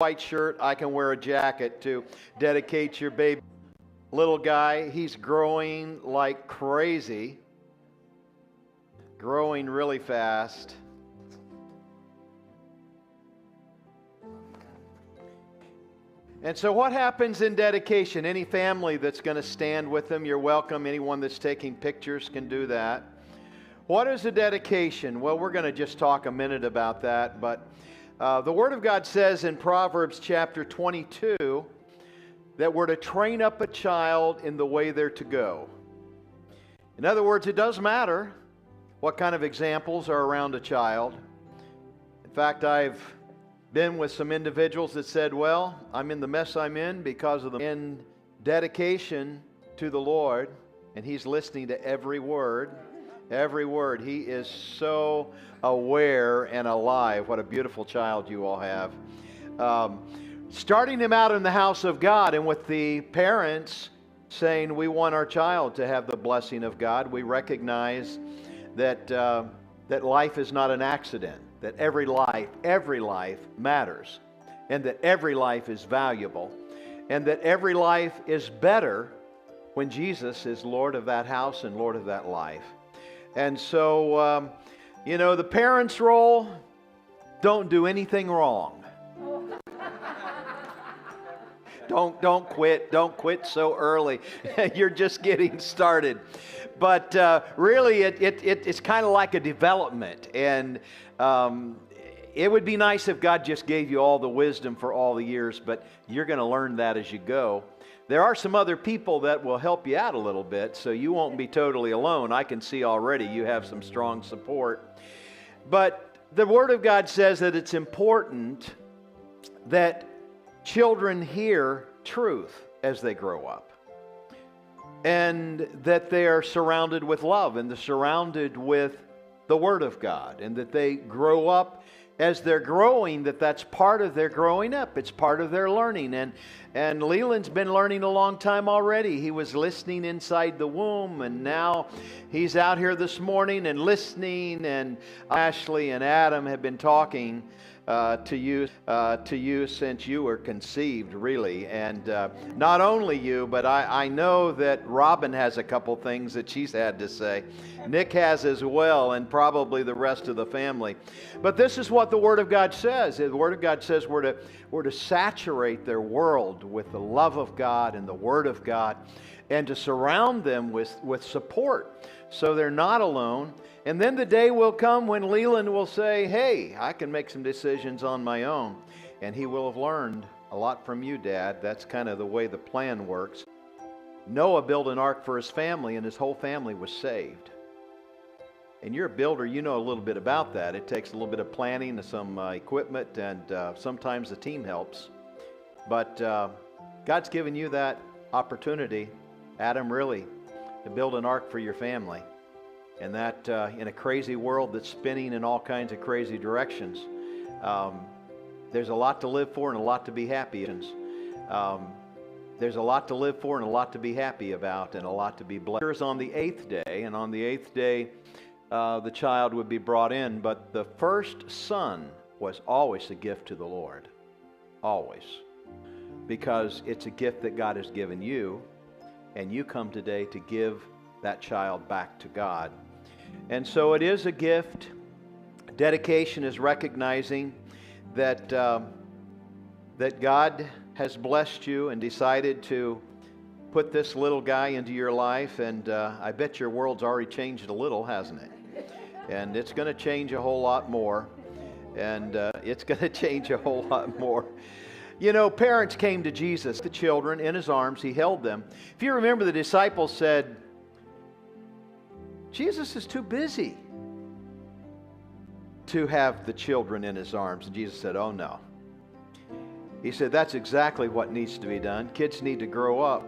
white shirt, I can wear a jacket to dedicate your baby. Little guy, he's growing like crazy, growing really fast. And so what happens in dedication? Any family that's going to stand with them, you're welcome. Anyone that's taking pictures can do that. What is a dedication? Well, we're going to just talk a minute about that, but the Word of God says in Proverbs chapter 22 that we're to train up a child in the way they're to go. In other words, it does matter what kind of examples are around a child. In fact, I've been with some individuals that said, well, I'm in the mess I'm in because of in dedication to the Lord, and He's listening to every word. Every word. He is so aware and alive. What a beautiful child you all have. Starting him out in the house of God, and with the parents saying we want our child to have the blessing of God. We recognize that that life is not an accident, that every life matters, and that every life is valuable, and that every life is better when Jesus is Lord of that house and Lord of that life. And so, the parents' role, don't do anything wrong. Don't quit so early. You're just getting started. But really, it's kind of like a development. And it would be nice if God just gave you all the wisdom for all the years, but you're going to learn that as you go. There are some other people that will help you out a little bit, so you won't be totally alone. I can see already you have some strong support. But the Word of God says that it's important that children hear truth as they grow up, and that they are surrounded with love, and they're surrounded with the Word of God, and that they grow up as they're growing, that's part of their growing up. It's part of their learning. And Leland's been learning a long time already. He was listening inside the womb, and now he's out here this morning and listening. And Ashley and Adam have been talking to you since you were conceived, really. And not only you, but I know that Robin has a couple things that she's had to say. Nick has as well, and probably the rest of the family. But this is what the Word of God says. The Word of God says we're to saturate their world with the love of God and the Word of God, and to surround them with support so they're not alone. And then the day will come when Leland will say, hey, I can make some decisions on my own. And he will have learned a lot from you, Dad. That's kind of the way the plan works. Noah built an ark for his family, and his whole family was saved. And you're a builder, you know a little bit about that. It takes a little bit of planning and some equipment, and sometimes the team helps. But God's given you that opportunity, Adam, really, to build an ark for your family. And that in a crazy world that's spinning in all kinds of crazy directions, there's a lot to live for and a lot to be happy in. There's a lot to live for and a lot to be happy about, and a lot to be blessed. On the 8th day, and on the 8th day, the child would be brought in, but the first son was always a gift to the Lord. Always. Because it's a gift that God has given you, and you come today to give that child back to God. And so it is a gift. Dedication is recognizing that that God has blessed you and decided to put this little guy into your life, and I bet your world's already changed a little, hasn't it? And it's going to change a whole lot more, and it's going to change a whole lot more. You know, parents came to Jesus, the children, in His arms. He held them. If you remember, the disciples said, Jesus is too busy to have the children in His arms. And Jesus said, oh no. He said, that's exactly what needs to be done. Kids need to grow up.